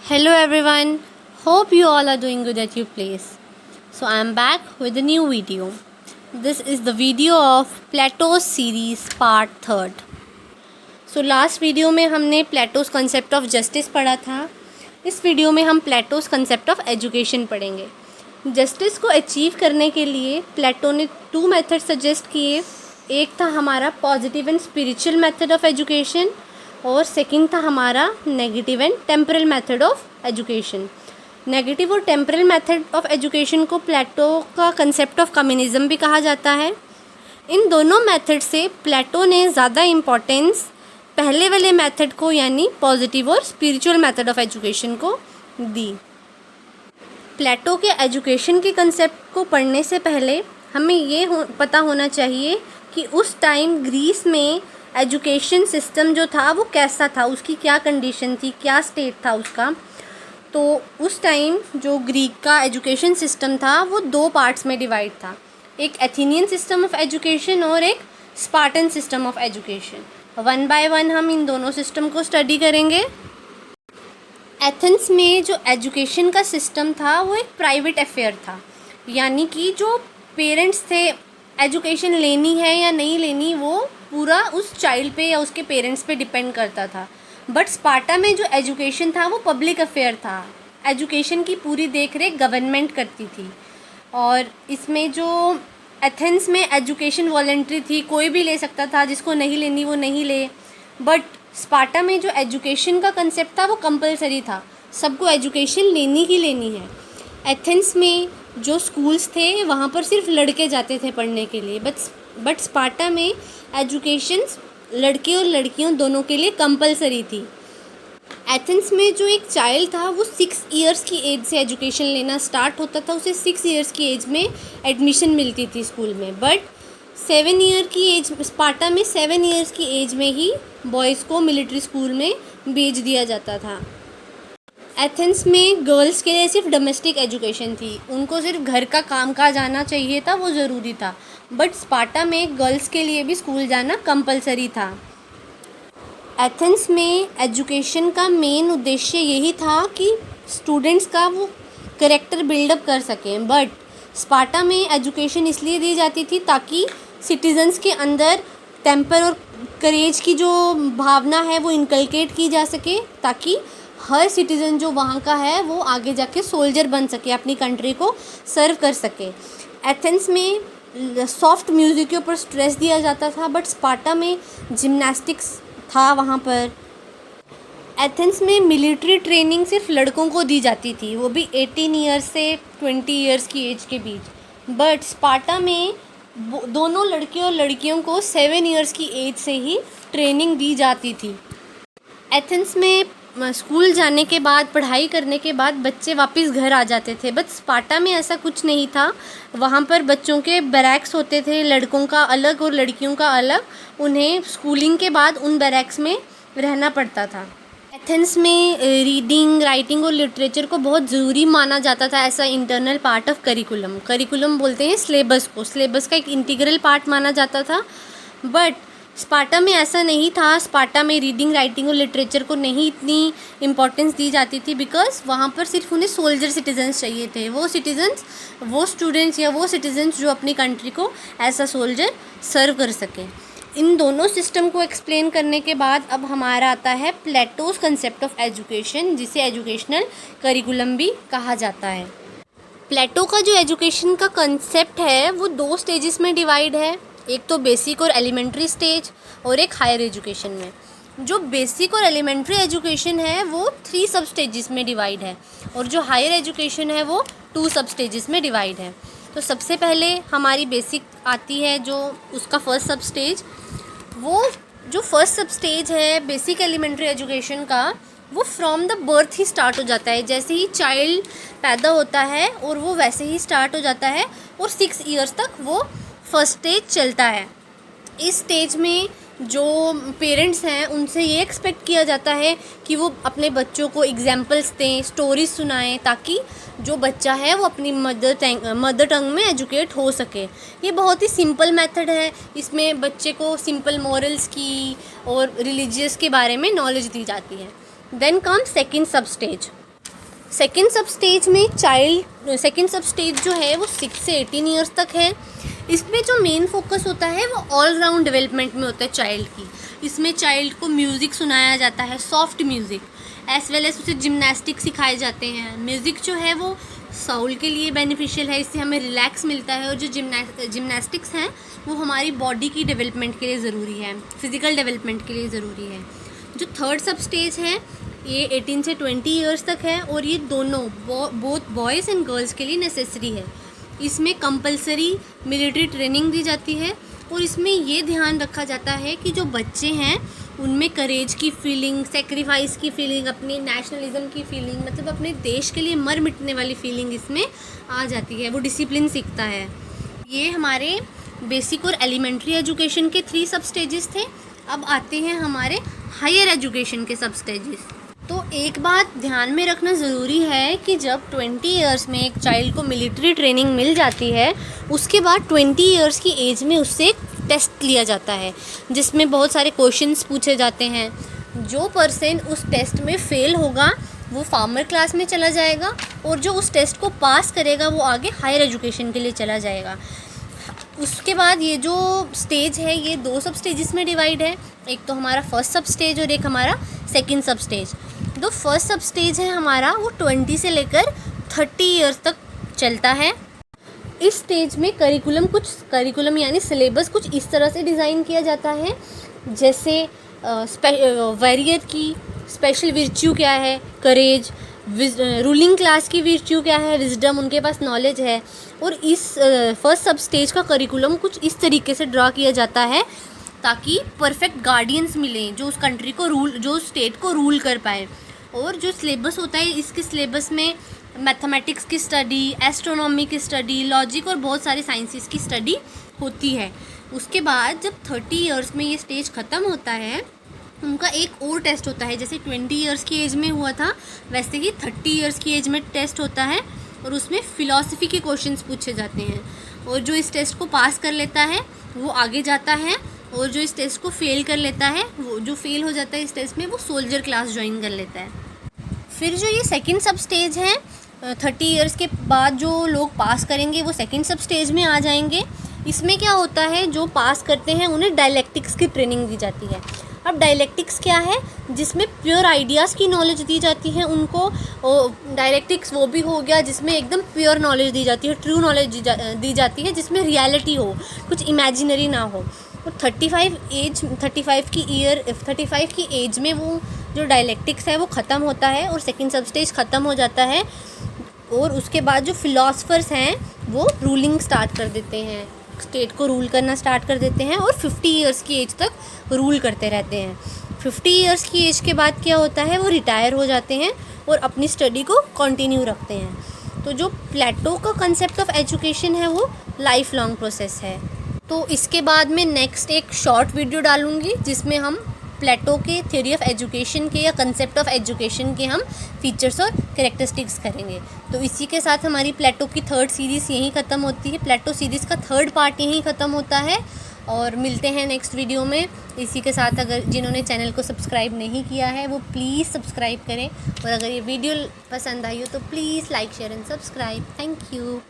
Hello everyone, hope you all are doing good at your place. So I am back with a new video. This is the video of Plato's series part 3rd. So last video में हमने plateaus concept of justice पढ़ा था. इस video में हम plateaus concept of education पढ़ेंगे. Justice को achieve करने के लिए प्लेटो ने 2 मेथड सजेस्ट किए. एक था हमारा positive and spiritual method of education और सेकंड था हमारा negative and temporal method of education. Negative और टेम्परल मेथड ऑफ एजुकेशन को प्लेटो का कंसेप्ट ऑफ कम्युनिज्म भी कहा जाता है. इन दोनों मेथड से प्लेटो ने ज़्यादा इम्पोर्टेंस पहले वाले मेथड को यानी पॉजिटिव और स्पिरिचुअल मेथड ऑफ एजुकेशन को दी. प्लेटो के एजुकेशन के कंसेप्ट को पढ़ने से पहले हमें ये पता होना चाहिए कि उस टाइम ग्रीस में एजुकेशन सिस्टम जो था वो कैसा था, उसकी क्या कंडीशन थी, क्या स्टेट था उसका. तो उस टाइम जो ग्रीक का एजुकेशन सिस्टम था वो 2 पार्ट्स में डिवाइड था. एक एथेनियन सिस्टम ऑफ एजुकेशन और एक Spartan system of education. 1 by 1 हम इन दोनों सिस्टम को स्टडी करेंगे. एथेंस में जो एजुकेशन का सिस्टम था वो एक प्राइवेट अफेयर था, यानी कि जो पेरेंट्स थे एजुकेशन लेनी है या नहीं लेनी वो पूरा उस चाइल्ड पे या उसके पेरेंट्स पे डिपेंड करता था. बट स्पार्टा में जो एजुकेशन था वो पब्लिक अफेयर था. एजुकेशन की पूरी देखरेख गवर्नमेंट करती थी. और इसमें जो एथेंस में एजुकेशन वॉलंटरी थी, कोई भी ले सकता था, जिसको नहीं लेनी वो नहीं ले. बट स्पार्टा में जो एजुकेशन का कंसेप्ट था वो कंपलसरी था, सबको एजुकेशन लेनी ही लेनी है. एथेंस में जो स्कूल्स थे वहाँ पर सिर्फ लड़के जाते थे पढ़ने के लिए. बट स्पार्टा में एजुकेशन लड़के और लड़कियों दोनों के लिए कंपलसरी थी. एथेंस में जो एक चाइल्ड था वो 6 इयर्स की एज से एजुकेशन लेना स्टार्ट होता था. उसे 6 इयर्स की एज में एडमिशन मिलती थी स्कूल में. बट 7 ईयर की एज स्पार्टा में 7 इयर्स की एज में ही बॉयज़ को मिलिट्री स्कूल में भेज दिया जाता था. एथेंस में गर्ल्स के लिए सिर्फ डोमेस्टिक एजुकेशन थी, उनको सिर्फ घर का काम काज आना चाहिए था, वो ज़रूरी था. बट स्पार्टा में गर्ल्स के लिए भी स्कूल जाना कंपलसरी था. एथेंस में एजुकेशन का मेन उद्देश्य यही था कि स्टूडेंट्स का वो कैरेक्टर बिल्डअप कर सकें. बट स्पार्टा में एजुकेशन इसलिए दी जाती थी ताकि सिटीजन्स के अंदर टेम्पर और करेज की जो भावना है वो इनकलकेट की जा सके, ताकि हर सिटीज़न जो वहाँ का है वो आगे जाके सोल्जर बन सके, अपनी कंट्री को सर्व कर सके. एथेंस में सॉफ्ट म्यूज़िक के ऊपर स्ट्रेस दिया जाता था. बट स्पार्टा में जिम्नास्टिक्स था वहाँ पर. एथेंस में मिलिट्री ट्रेनिंग सिर्फ लड़कों को दी जाती थी, वो भी 18 ईयर्स से 20 ईयर्स की एज के बीच. बट स्पार्टा में दोनों लड़के और लड़कियों को 7 ईयर्स की एज से ही ट्रेनिंग दी जाती थी. एथेंस में स्कूल जाने के बाद, पढ़ाई करने के बाद बच्चे वापस घर आ जाते थे. बट स्पार्टा में ऐसा कुछ नहीं था. वहाँ पर बच्चों के बैरक्स होते थे, लड़कों का अलग और लड़कियों का अलग. उन्हें स्कूलिंग के बाद उन बैरक्स में रहना पड़ता था. एथेंस में रीडिंग, राइटिंग और लिटरेचर को बहुत ज़रूरी माना जाता था as a internal part of curriculum. Curriculum बोलते हैं सिलेबस को, सिलेबस का एक इंटीग्रल पार्ट माना जाता था. बट स्पार्टा में ऐसा नहीं था. स्पार्टा में रीडिंग, राइटिंग और लिटरेचर को नहीं इतनी इम्पोर्टेंस दी जाती थी, बिकॉज वहाँ पर सिर्फ उन्हें सोल्जर सिटीजन्स चाहिए थे. वो स्टूडेंट्स या वो सिटीजन्स जो अपनी कंट्री को एज अ सोल्जर सर्व कर सकें. इन दोनों सिस्टम को एक्सप्लेन करने के बाद अब हमारा आता है प्लेटोस कंसेप्ट ऑफ एजुकेशन, जिसे एजुकेशनल करिकुलम भी कहा जाता है. प्लेटो का जो एजुकेशन का कंसेप्ट है वो 2 स्टेजेस में डिवाइड है. एक तो बेसिक और एलिमेंट्री स्टेज और एक हायर एजुकेशन में. जो बेसिक और एलिमेंट्री एजुकेशन है वो 3 सब स्टेजेस में डिवाइड है और जो हायर एजुकेशन है वो 2 सब स्टेजेस में डिवाइड है. तो सबसे पहले हमारी बेसिक आती है, जो उसका फर्स्ट सब स्टेज. वो जो फर्स्ट सब स्टेज है बेसिक एलिमेंट्री एजुकेशन का, वो from the birth he start हो जाता है. जैसे ही चाइल्ड पैदा होता है और वो वैसे ही स्टार्ट हो जाता है और 6 इयर्स तक वो फर्स्ट स्टेज चलता है. इस स्टेज में जो पेरेंट्स हैं उनसे ये एक्सपेक्ट किया जाता है कि वो अपने बच्चों को एग्जाम्पल्स दें, स्टोरीज सुनाएं, ताकि जो बच्चा है वो अपनी मदर टंग में एजुकेट हो सके. ये बहुत ही सिंपल मेथड है. इसमें बच्चे को सिंपल मॉरल्स की और रिलीजियस के बारे में नॉलेज दी जाती है. देन कम सेकंड सब स्टेज. सेकेंड सब स्टेज में सेकेंड सब स्टेज जो है वो 6 से 18 ईयर्स तक है। इसमें जो मेन फोकस होता है वो ऑल राउंड डेवलपमेंट में होता है चाइल्ड की। इसमें चाइल्ड को म्यूज़िक सुनाया जाता है, soft music, as well as उसे जिम्नास्टिक सिखाए जाते हैं। म्यूज़िक जो है वो सोल के लिए बेनिफिशियल है, इससे हमें रिलैक्स मिलता है। और जो जिम्नास्टिक्स हैं वो हमारी बॉडी की डेवलपमेंट के लिए ज़रूरी है, फिज़िकल डेवलपमेंट के लिए ज़रूरी है। जो थर्ड सब स्टेज है ये 18 से 20 ईयर्स तक है और ये दोनों बोथ बॉयज़ एंड गर्ल्स के लिए नेसेसरी है। इसमें कंपलसरी मिलिट्री ट्रेनिंग दी जाती है और इसमें ये ध्यान रखा जाता है कि जो बच्चे हैं उनमें करेज की फीलिंग, सेक्रीफाइस की फीलिंग, अपनी नेशनलिज्म की फीलिंग, मतलब अपने देश के लिए मर मिटने वाली फीलिंग इसमें आ जाती है। वो डिसिप्लिन सीखता है। ये हमारे बेसिक और एलिमेंट्री एजुकेशन के 3 सब स्टेजेस थे। अब आते हैं हमारे हायर एजुकेशन के सब स्टेजेस। तो एक बात ध्यान में रखना ज़रूरी है कि जब 20 ईयर्स में एक चाइल्ड को मिलिट्री ट्रेनिंग मिल जाती है, उसके बाद 20 ईयर्स की एज में उससे एक टेस्ट लिया जाता है जिसमें बहुत सारे क्वेश्चंस पूछे जाते हैं। जो पर्सन उस टेस्ट में फ़ेल होगा वो फार्मर क्लास में चला जाएगा और जो उस टेस्ट को पास करेगा वो आगे हायर एजुकेशन के लिए चला जाएगा। उसके बाद ये जो स्टेज है ये 2 सब स्टेजेस में डिवाइड है, एक तो हमारा फर्स्ट सब स्टेज और एक हमारा सेकंड सब स्टेज। जो फर्स्ट सब स्टेज है हमारा वो 20 से लेकर 30 ईयर्स तक चलता है। इस स्टेज में करिकुलम यानी सिलेबस कुछ इस तरह से डिज़ाइन किया जाता है, जैसे वॉरियर की स्पेशल विर्च्यू क्या है, करेज, रूलिंग क्लास की विर्च्यू क्या है, विजडम, उनके पास नॉलेज है। और इस फर्स्ट सब स्टेज का करिकुलम कुछ इस तरीके से ड्रा किया जाता है ताकि परफेक्ट गार्डियंस मिलें जो उस कंट्री को जो स्टेट को रूल कर पाए। और जो सिलेबस होता है इसके सिलेबस में मैथमेटिक्स की स्टडी, एस्ट्रोनॉमी की स्टडी, लॉजिक और बहुत सारे साइंसेस की स्टडी होती है। उसके बाद जब 30 ईयर्स में ये स्टेज ख़त्म होता है उनका एक और टेस्ट होता है। जैसे 20 ईयर्स की एज में हुआ था वैसे ही 30 ईयर्स की एज में टेस्ट होता है और उसमें फ़िलॉसफी के क्वेश्चंस पूछे जाते हैं। और जो इस टेस्ट को पास कर लेता है वो आगे जाता है और जो इस टेस्ट को फ़ेल कर लेता है, वो जो फ़ेल हो जाता है इस टेस्ट में, वो सोल्जर क्लास ज्वाइन कर लेता है। फिर जो ये सेकंड सब स्टेज है 30 ईयर्स के बाद जो लोग पास करेंगे वो सेकंड सब स्टेज में आ जाएंगे। इसमें क्या होता है, जो पास करते हैं उन्हें डायलेक्टिक्स की ट्रेनिंग दी जाती है। अब डायलेक्टिक्स क्या है, जिसमें प्योर आइडियाज़ की नॉलेज दी जाती है उनको। डायलेक्टिक्स वो भी हो गया जिसमें एकदम प्योर नॉलेज दी जाती है, ट्रू नॉलेज दी जाती है, जिसमें रियलिटी हो, कुछ इमेजिनरी ना हो। और 35 की एज में वो जो डायलेक्टिक्स है वो ख़त्म होता है और सेकंड सब स्टेज ख़त्म हो जाता है। और उसके बाद जो फिलोसफर्स हैं वो रूलिंग स्टार्ट कर देते हैं, स्टेट को रूल करना स्टार्ट कर देते हैं और 50 ईयर्स की एज तक रूल करते रहते हैं। 50 ईयर्स की एज के बाद क्या होता है, वो रिटायर हो जाते हैं और अपनी स्टडी को कंटिन्यू रखते हैं। तो जो प्लेटो का कंसेप्ट ऑफ एजुकेशन है वो लाइफ लॉन्ग प्रोसेस है। तो इसके बाद मैं नेक्स्ट एक शॉर्ट वीडियो डालूँगी जिसमें हम प्लेटो के थ्योरी ऑफ एजुकेशन के या कंसेप्ट ऑफ एजुकेशन के हम फीचर्स और कैरेक्टरिस्टिक्स करेंगे। तो इसी के साथ हमारी प्लेटो की 3rd सीरीज़ यहीं ख़त्म होती है। प्लेटो सीरीज़ का 3rd पार्ट यहीं ख़त्म होता है और मिलते हैं नेक्स्ट वीडियो में। इसी के साथ अगर जिन्होंने चैनल को सब्सक्राइब नहीं किया है वो प्लीज़ सब्सक्राइब करें और अगर ये वीडियो पसंद आई हो तो please like, share and subscribe. Thank you.